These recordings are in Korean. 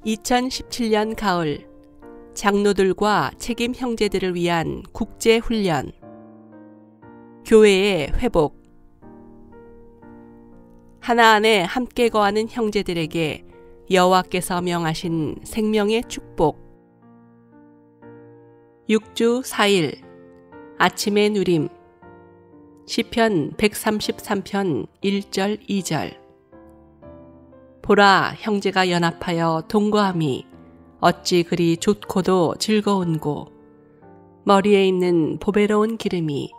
2017년 가을 장로들과 책임 형제들을 위한 국제 훈련. 교회의 회복. 하나 안에 함께 거하는 형제들에게 여호와께서 명하신 생명의 축복. 6주 4일 아침의 누림. 시편 133편 1절 2절. 보라, 형제가 연합하여 동거함이 어찌 그리 좋고도 즐거운고, 머리에 있는 보배로운 기름이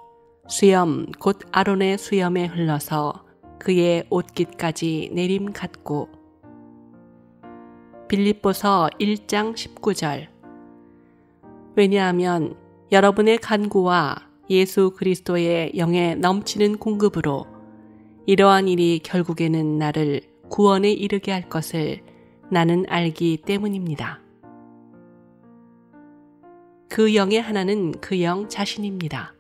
수염 곧 아론의 수염에 흘러서 그의 옷깃까지 내림 같고. 빌립보서 1장 19절. 왜냐하면 여러분의 간구와 예수 그리스도의 영에 넘치는 공급으로 이러한 일이 결국에는 나를 구원에 이르게 할 것을 나는 알기 때문입니다. 그 영의 하나는 그 영 자신입니다.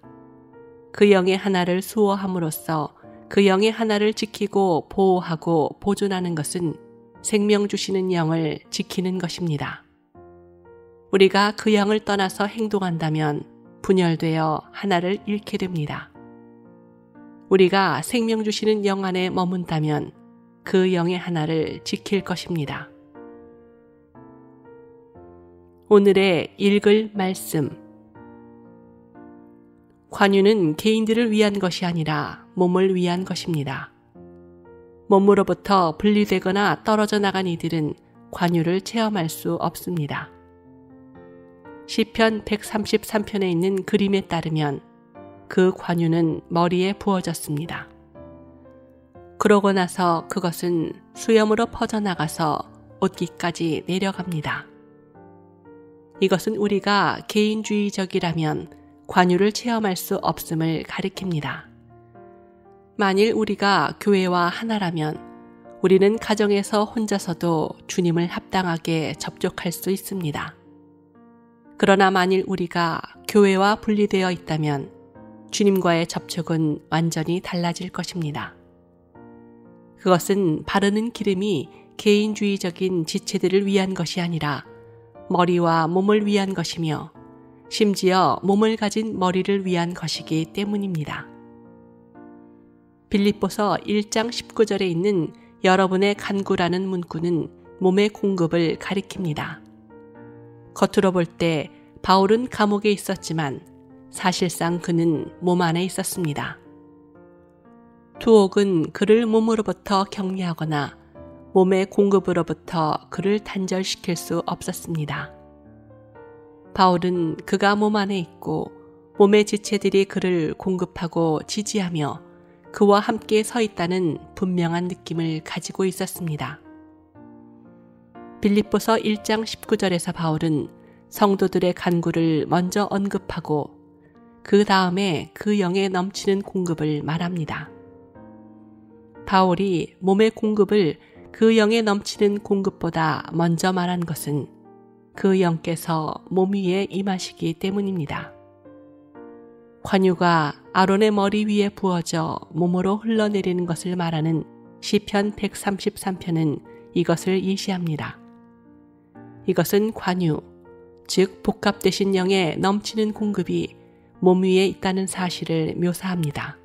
그 영의 하나를 수호함으로써 그 영의 하나를 지키고 보호하고 보존하는 것은 생명 주시는 영을 지키는 것입니다. 우리가 그 영을 떠나서 행동한다면 분열되어 하나를 잃게 됩니다. 우리가 생명 주시는 영 안에 머문다면 그 영의 하나를 지킬 것입니다. 오늘의 읽을 말씀. 관유는 개인들을 위한 것이 아니라 몸을 위한 것입니다. 몸으로부터 분리되거나 떨어져 나간 이들은 관유를 체험할 수 없습니다. 시편 133편에 있는 그림에 따르면 그 관유는 머리에 부어졌습니다. 그러고 나서 그것은 수염으로 퍼져나가서 옷깃까지 내려갑니다. 이것은 우리가 개인주의적이라면 관유를 체험할 수 없음을 가리킵니다. 만일 우리가 교회와 하나라면 우리는 가정에서 혼자서도 주님을 합당하게 접촉할 수 있습니다. 그러나 만일 우리가 교회와 분리되어 있다면 주님과의 접촉은 완전히 달라질 것입니다. 그것은 바르는 기름이 개인주의적인 지체들을 위한 것이 아니라 머리와 몸을 위한 것이며 심지어 몸을 가진 머리를 위한 것이기 때문입니다. 빌립보서 1장 19절에 있는 여러분의 간구라는 문구는 몸의 공급을 가리킵니다. 겉으로 볼 때 바울은 감옥에 있었지만 사실상 그는 몸 안에 있었습니다. 두옥은 그를 몸으로부터 격리하거나 몸의 공급으로부터 그를 단절시킬 수 없었습니다. 바울은 그가 몸 안에 있고 몸의 지체들이 그를 공급하고 지지하며 그와 함께 서 있다는 분명한 느낌을 가지고 있었습니다. 빌립보서 1장 19절에서 바울은 성도들의 간구를 먼저 언급하고 그 다음에 그 영에 넘치는 공급을 말합니다. 바울이 몸의 공급을 그 영에 넘치는 공급보다 먼저 말한 것은 그 영께서 몸 위에 임하시기 때문입니다. 관유가 아론의 머리 위에 부어져 몸으로 흘러내리는 것을 말하는 시편 133편은 이것을 예시합니다. 이것은 관유, 즉 복합되신 영의 넘치는 공급이 몸 위에 있다는 사실을 묘사합니다.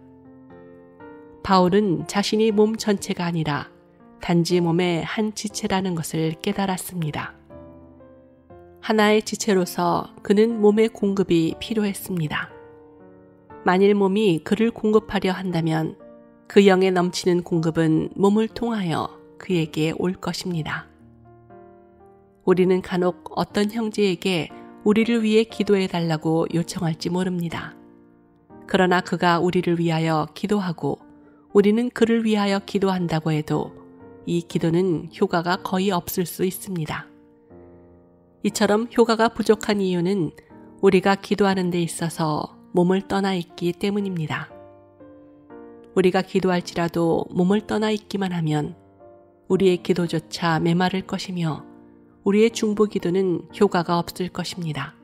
바울은 자신이 몸 전체가 아니라 단지 몸의 한 지체라는 것을 깨달았습니다. 하나의 지체로서 그는 몸의 공급이 필요했습니다. 만일 몸이 그를 공급하려 한다면 그 영에 넘치는 공급은 몸을 통하여 그에게 올 것입니다. 우리는 간혹 어떤 형제에게 우리를 위해 기도해 달라고 요청할지 모릅니다. 그러나 그가 우리를 위하여 기도하고 우리는 그를 위하여 기도한다고 해도 이 기도는 효과가 거의 없을 수 있습니다. 이처럼 효과가 부족한 이유는 우리가 기도하는 데 있어서 몸을 떠나 있기 때문입니다. 우리가 기도할지라도 몸을 떠나 있기만 하면 우리의 기도조차 메마를 것이며 우리의 중보 기도는 효과가 없을 것입니다.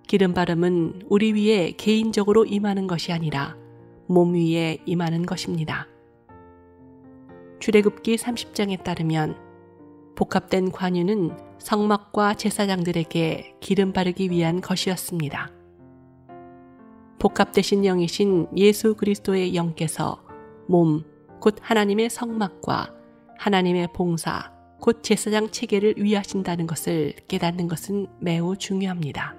기름 바름은 우리 위에 개인적으로 임하는 것이 아니라 몸 위에 임하는 것입니다. 출애굽기 30장에 따르면 복합된 관유는 성막과 제사장들에게 기름 바르기 위한 것이었습니다. 복합되신 영이신 예수 그리스도의 영께서 몸, 곧 하나님의 성막과 하나님의 봉사, 곧 제사장 체계를 위하신다는 것을 깨닫는 것은 매우 중요합니다.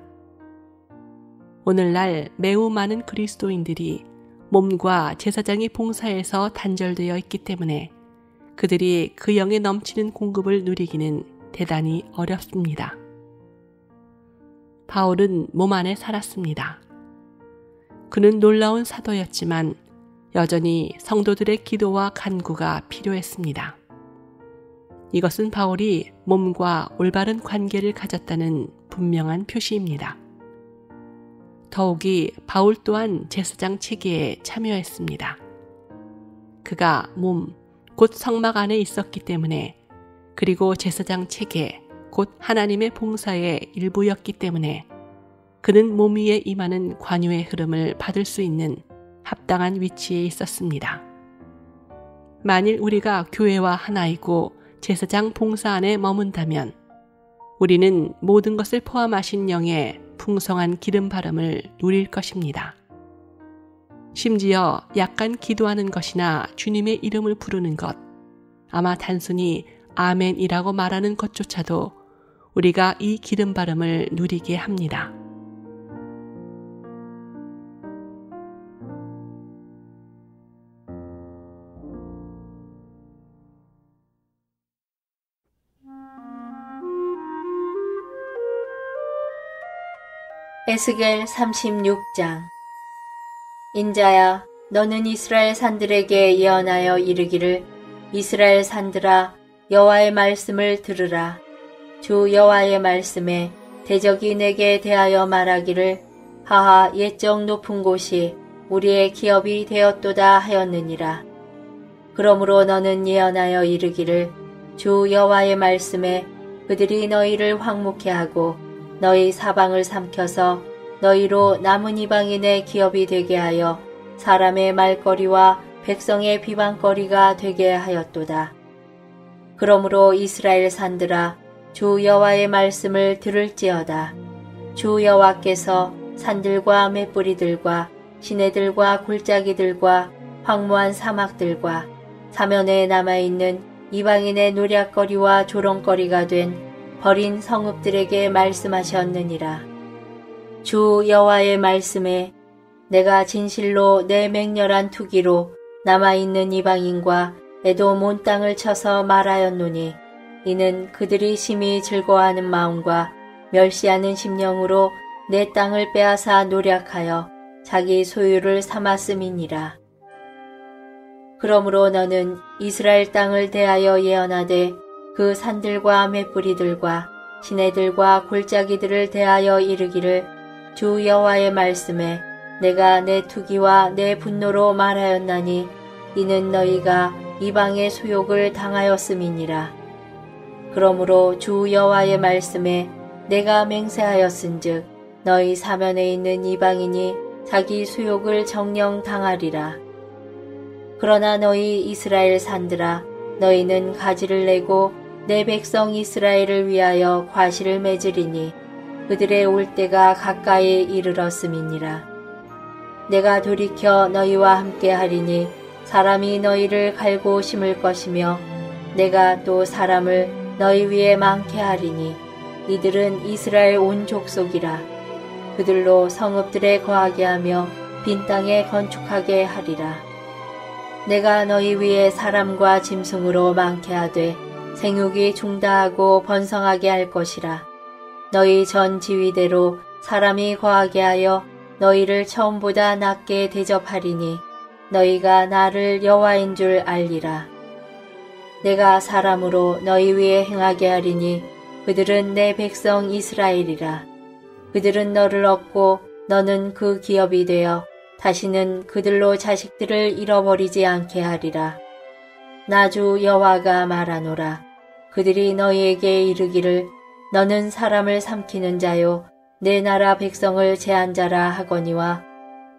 오늘날 매우 많은 그리스도인들이 몸과 제사장의 봉사에서 단절되어 있기 때문에 그들이 그 영에 넘치는 공급을 누리기는 대단히 어렵습니다. 바울은 몸 안에 살았습니다. 그는 놀라운 사도였지만 여전히 성도들의 기도와 간구가 필요했습니다. 이것은 바울이 몸과 올바른 관계를 가졌다는 분명한 표시입니다. 더욱이 바울 또한 제사장 체계에 참여했습니다. 그가 몸, 곧 성막 안에 있었기 때문에, 그리고 제사장 체계, 곧 하나님의 봉사의 일부였기 때문에 그는 몸 위에 임하는 관유의 흐름을 받을 수 있는 합당한 위치에 있었습니다. 만일 우리가 교회와 하나이고 제사장 봉사 안에 머문다면 우리는 모든 것을 포함하신 영의 풍성한 기름 바름을 누릴 것입니다. 심지어 약간 기도하는 것이나 주님의 이름을 부르는 것, 아마 단순히 아멘이라고 말하는 것조차도 우리가 이 기름 바름을 누리게 합니다. 에스겔 36장. 인자야, 너는 이스라엘 산들에게 예언하여 이르기를, 이스라엘 산들아, 여호와의 말씀을 들으라. 주 여호와의 말씀에 대적이 내게 대하여 말하기를, 하하, 옛적 높은 곳이 우리의 기업이 되었도다 하였느니라. 그러므로 너는 예언하여 이르기를, 주 여호와의 말씀에 그들이 너희를 황무케 하고 너희 사방을 삼켜서 너희로 남은 이방인의 기업이 되게 하여 사람의 말거리와 백성의 비방거리가 되게 하였도다. 그러므로 이스라엘 산들아, 주 여호와의 말씀을 들을지어다. 주 여호와께서 산들과 맷뿌리들과 시내들과 골짜기들과 황무한 사막들과 사면에 남아있는 이방인의 노략거리와 조롱거리가 된 버린 성읍들에게 말씀하셨느니라. 주 여호와의 말씀에 내가 진실로 내 맹렬한 투기로 남아있는 이방인과 에돔 온 땅을 쳐서 말하였노니, 이는 그들이 심히 즐거워하는 마음과 멸시하는 심령으로 내 땅을 빼앗아 노략하여 자기 소유를 삼았음이니라. 그러므로 너는 이스라엘 땅을 대하여 예언하되 그 산들과 맷뿌리들과 시내들과 골짜기들을 대하여 이르기를, 주 여호와의 말씀에 내가 내 투기와 내 분노로 말하였나니 이는 너희가 이방의 소욕을 당하였음이니라. 그러므로 주 여호와의 말씀에 내가 맹세하였은즉 너희 사면에 있는 이방인이 자기 소욕을 정령 당하리라. 그러나 너희 이스라엘 산들아, 너희는 가지를 내고 내 백성 이스라엘을 위하여 과실을 맺으리니 그들의 올 때가 가까이 이르렀음이니라. 내가 돌이켜 너희와 함께 하리니 사람이 너희를 갈고 심을 것이며 내가 또 사람을 너희 위에 많게 하리니 이들은 이스라엘 온 족속이라. 그들로 성읍들에 거하게 하며 빈 땅에 건축하게 하리라. 내가 너희 위에 사람과 짐승으로 많게 하되 생육이 중다하고 번성하게 할 것이라. 너희 전 지위대로 사람이 거하게 하여 너희를 처음보다 낮게 대접하리니 너희가 나를 여호와인 줄 알리라. 내가 사람으로 너희 위에 행하게 하리니 그들은 내 백성 이스라엘이라. 그들은 너를 얻고 너는 그 기업이 되어 다시는 그들로 자식들을 잃어버리지 않게 하리라. 나 주 여호와가 말하노라. 그들이 너희에게 이르기를 너는 사람을 삼키는 자요 내 나라 백성을 제한 자라 하거니와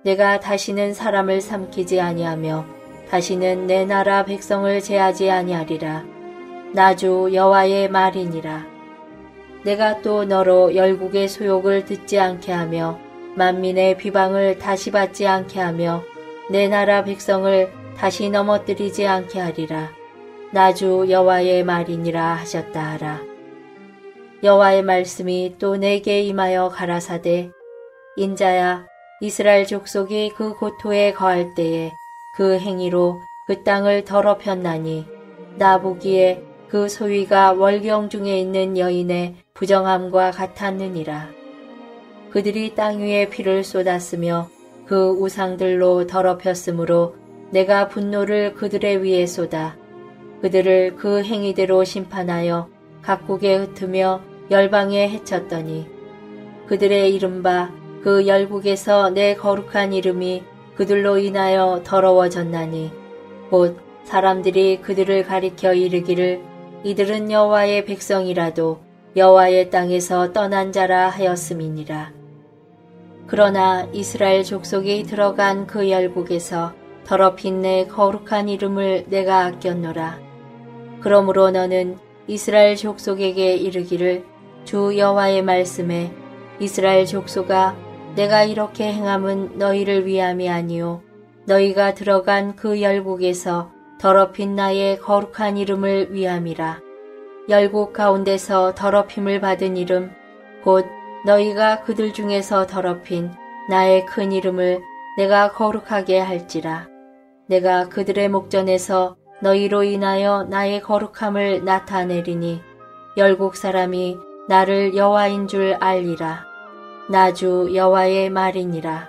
내가 다시는 사람을 삼키지 아니하며 다시는 내 나라 백성을 제하지 아니하리라. 나 주 여호와의 말이니라. 내가 또 너로 열국의 소욕을 듣지 않게 하며 만민의 비방을 다시 받지 않게 하며 내 나라 백성을 다시 넘어뜨리지 않게 하리라. 나 주 여호와의 말이니라 하셨다 하라. 여호와의 말씀이 또 내게 임하여 가라사대 인자야, 이스라엘 족속이 그 고토에 거할 때에 그 행위로 그 땅을 더럽혔나니 나 보기에 그 소위가 월경 중에 있는 여인의 부정함과 같았느니라. 그들이 땅 위에 피를 쏟았으며 그 우상들로 더럽혔으므로 내가 분노를 그들의 위에 쏟아 그들을 그 행위대로 심판하여 각국에 흩으며 열방에 해쳤더니 그들의 이른바 그 열국에서 내 거룩한 이름이 그들로 인하여 더러워졌나니 곧 사람들이 그들을 가리켜 이르기를 이들은 여호와의 백성이라도 여호와의 땅에서 떠난 자라 하였음이니라. 그러나 이스라엘 족속이 들어간 그 열국에서 더럽힌 내 거룩한 이름을 내가 아꼈노라. 그러므로 너는 이스라엘 족속에게 이르기를 주 여호와의 말씀에 이스라엘 족속아 내가 이렇게 행함은 너희를 위함이 아니요 너희가 들어간 그 열국에서 더럽힌 나의 거룩한 이름을 위함이라. 열국 가운데서 더럽힘을 받은 이름 곧 너희가 그들 중에서 더럽힌 나의 큰 이름을 내가 거룩하게 할지라. 내가 그들의 목전에서 너희로 인하여 나의 거룩함을 나타내리니 열국 사람이 나를 여호와인 줄 알리라. 나 주 여호와의 말이니라.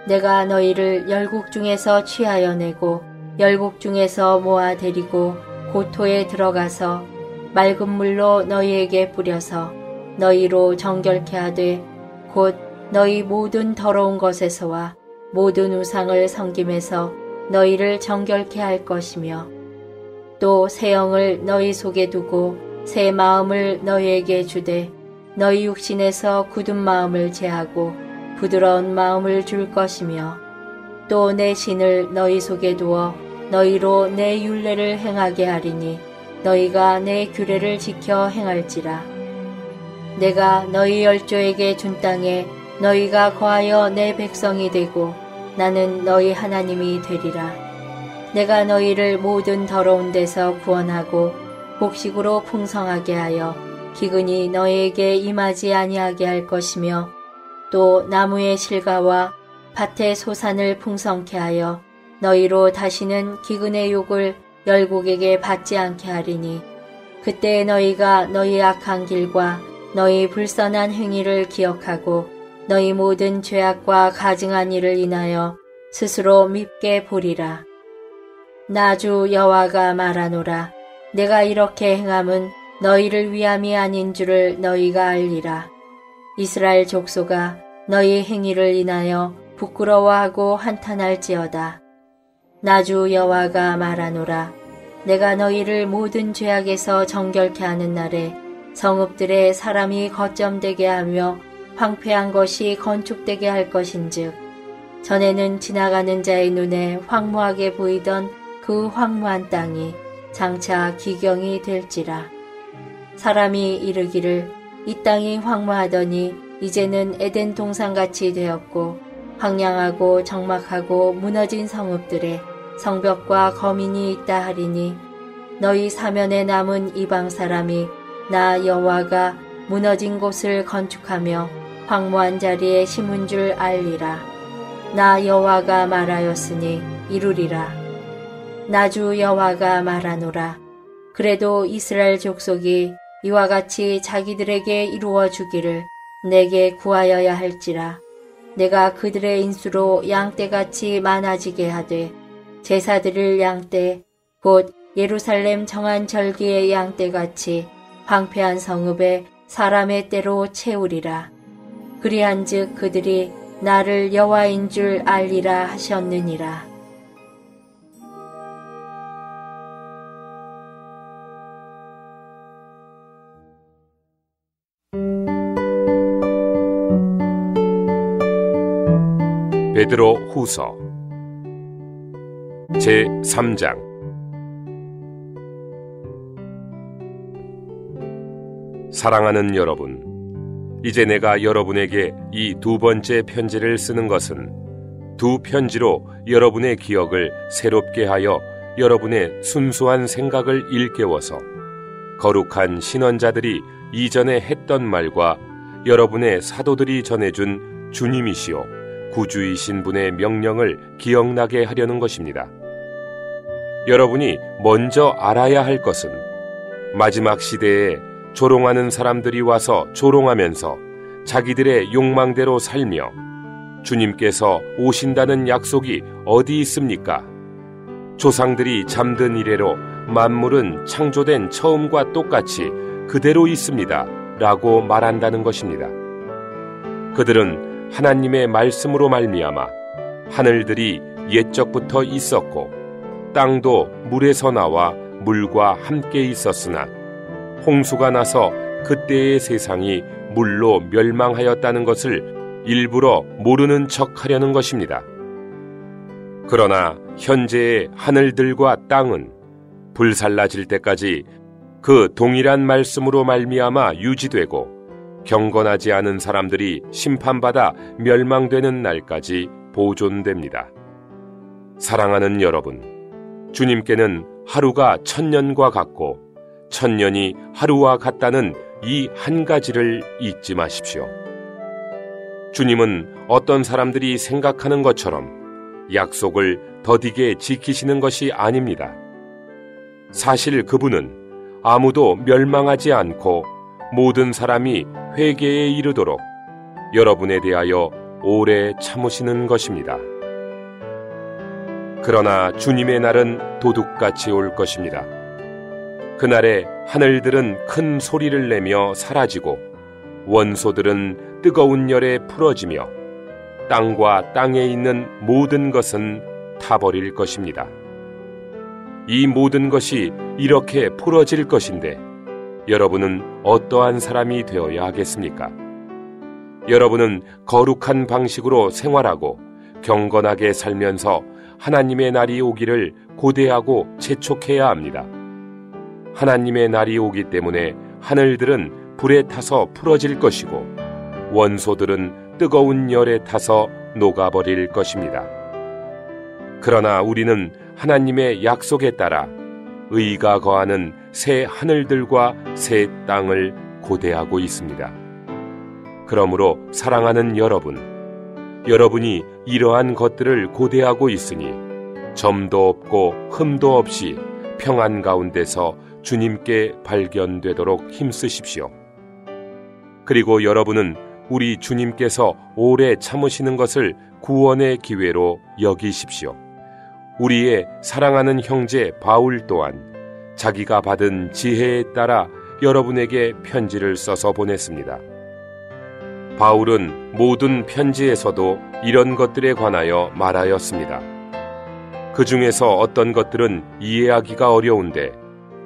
내가 너희를 열국 중에서 취하여 내고 열국 중에서 모아 데리고 고토에 들어가서 맑은 물로 너희에게 뿌려서 너희로 정결케 하되 곧 너희 모든 더러운 것에서와 모든 우상을 섬김에서 너희를 정결케 할 것이며 또 새 영을 너희 속에 두고 새 마음을 너희에게 주되 너희 육신에서 굳은 마음을 제하고 부드러운 마음을 줄 것이며 또 내 신을 너희 속에 두어 너희로 내 율례를 행하게 하리니 너희가 내 규례를 지켜 행할지라. 내가 너희 열조에게 준 땅에 너희가 거하여 내 백성이 되고 나는 너희 하나님이 되리라. 내가 너희를 모든 더러운 데서 구원하고 곡식으로 풍성하게 하여 기근이 너희에게 임하지 아니하게 할 것이며 또 나무의 실과와 밭의 소산을 풍성케 하여 너희로 다시는 기근의 욕을 열국에게 받지 않게 하리니 그때 너희가 너희 악한 길과 너희 불선한 행위를 기억하고 너희 모든 죄악과 가증한 일을 인하여 스스로 밉게 보리라. 나 주 여호와가 말하노라. 내가 이렇게 행함은 너희를 위함이 아닌 줄을 너희가 알리라. 이스라엘 족속아 너희 행위를 인하여 부끄러워하고 한탄할지어다. 나 주 여호와가 말하노라. 내가 너희를 모든 죄악에서 정결케 하는 날에 성읍들에 사람이 거점되게 하며 황폐한 것이 건축되게 할 것인즉 전에는 지나가는 자의 눈에 황무하게 보이던 그 황무한 땅이 장차 기경이 될지라. 사람이 이르기를 이 땅이 황무하더니 이제는 에덴 동산같이 되었고 황량하고 적막하고 무너진 성읍들에 성벽과 거민이 있다 하리니 너희 사면에 남은 이방 사람이 나 여호와가 무너진 곳을 건축하며 황무한 자리에 심은 줄 알리라. 나 여호와가 말하였으니 이루리라. 나 주 여호와가 말하노라. 그래도 이스라엘 족속이 이와 같이 자기들에게 이루어 주기를 내게 구하여야 할지라. 내가 그들의 인수로 양떼같이 많아지게 하되 제사드릴 양떼 곧 예루살렘 정한 절기의 양떼같이 황폐한 성읍에 사람의 떼로 채우리라. 그리한즉 그들이 나를 여호와인 줄 알리라 하셨느니라. 베드로 후서 제 3장 사랑하는 여러분, 이제 내가 여러분에게 이 두 번째 편지를 쓰는 것은 두 편지로 여러분의 기억을 새롭게 하여 여러분의 순수한 생각을 일깨워서 거룩한 신원자들이 이전에 했던 말과 여러분의 사도들이 전해준 주님이시오 구주이신 분의 명령을 기억나게 하려는 것입니다. 여러분이 먼저 알아야 할 것은 마지막 시대에 조롱하는 사람들이 와서 조롱하면서 자기들의 욕망대로 살며 주님께서 오신다는 약속이 어디 있습니까? 조상들이 잠든 이래로 만물은 창조된 처음과 똑같이 그대로 있습니다. 라고 말한다는 것입니다. 그들은 하나님의 말씀으로 말미암아 하늘들이 옛적부터 있었고 땅도 물에서 나와 물과 함께 있었으나 홍수가 나서 그때의 세상이 물로 멸망하였다는 것을 일부러 모르는 척 하려는 것입니다. 그러나 현재의 하늘들과 땅은 불살라질 때까지 그 동일한 말씀으로 말미암아 유지되고 경건하지 않은 사람들이 심판받아 멸망되는 날까지 보존됩니다. 사랑하는 여러분, 주님께는 하루가 천년과 같고 천년이 하루와 같다는 이 한 가지를 잊지 마십시오. 주님은 어떤 사람들이 생각하는 것처럼 약속을 더디게 지키시는 것이 아닙니다. 사실 그분은 아무도 멸망하지 않고 모든 사람이 회개에 이르도록 여러분에 대하여 오래 참으시는 것입니다. 그러나 주님의 날은 도둑같이 올 것입니다. 그날에 하늘들은 큰 소리를 내며 사라지고 원소들은 뜨거운 열에 풀어지며 땅과 땅에 있는 모든 것은 타버릴 것입니다. 이 모든 것이 이렇게 풀어질 것인데 여러분은 어떠한 사람이 되어야 하겠습니까? 여러분은 거룩한 방식으로 생활하고 경건하게 살면서 하나님의 날이 오기를 고대하고 재촉해야 합니다. 하나님의 날이 오기 때문에 하늘들은 불에 타서 풀어질 것이고 원소들은 뜨거운 열에 타서 녹아버릴 것입니다. 그러나 우리는 하나님의 약속에 따라 의가 거하는 새 하늘들과 새 땅을 고대하고 있습니다. 그러므로 사랑하는 여러분, 여러분이 이러한 것들을 고대하고 있으니 점도 없고 흠도 없이 평안 가운데서 주님께 발견되도록 힘쓰십시오. 그리고 여러분은 우리 주님께서 오래 참으시는 것을 구원의 기회로 여기십시오. 우리의 사랑하는 형제 바울 또한 자기가 받은 지혜에 따라 여러분에게 편지를 써서 보냈습니다. 바울은 모든 편지에서도 이런 것들에 관하여 말하였습니다. 그 중에서 어떤 것들은 이해하기가 어려운데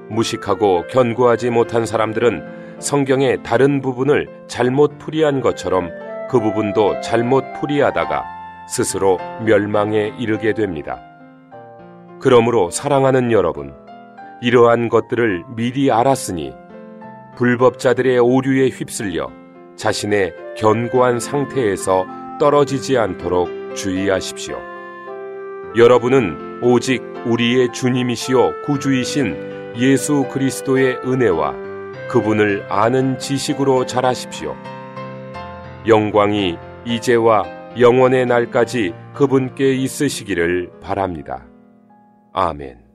무식하고 견고하지 못한 사람들은 성경의 다른 부분을 잘못 풀이한 것처럼 그 부분도 잘못 풀이하다가 스스로 멸망에 이르게 됩니다. 그러므로 사랑하는 여러분, 이러한 것들을 미리 알았으니 불법자들의 오류에 휩쓸려 자신의 견고한 상태에서 떨어지지 않도록 주의하십시오. 여러분은 오직 우리의 주님이시요 구주이신 예수 그리스도의 은혜와 그분을 아는 지식으로 자라십시오. 영광이 이제와 영원의 날까지 그분께 있으시기를 바랍니다. 아멘.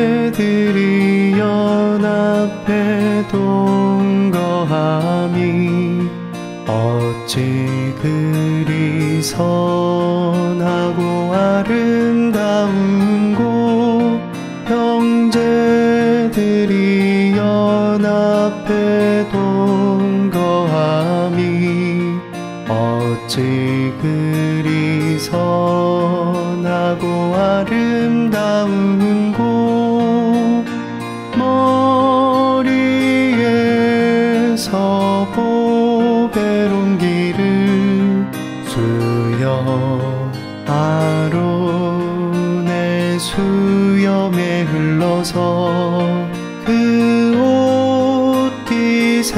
형제들이 연합해 동거함이 어찌 그리 선하고 아름다운고 형제들이 환하고 아름다운 곳 머리에서 보배로운 길을 아론의 수염에 흘러서 그 옷깃에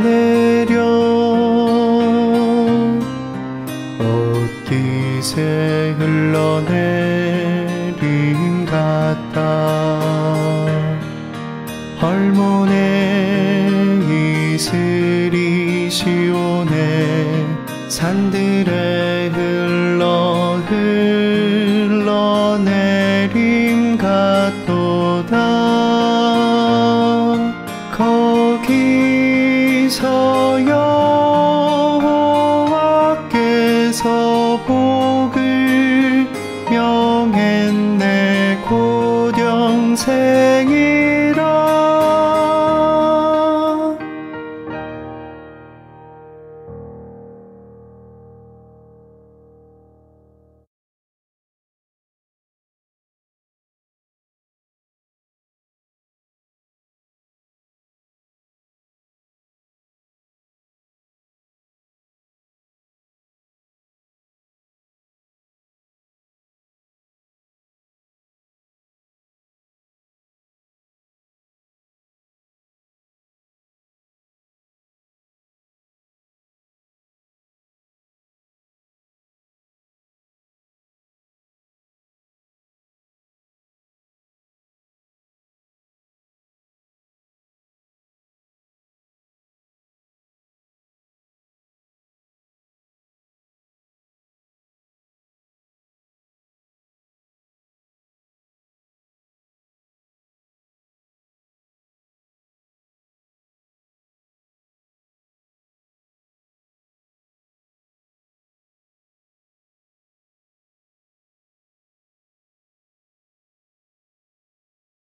내려 옷깃에 흘러내림 같다. 헐몬의 이슬이 시온의 산들에 흘러내림 같도다.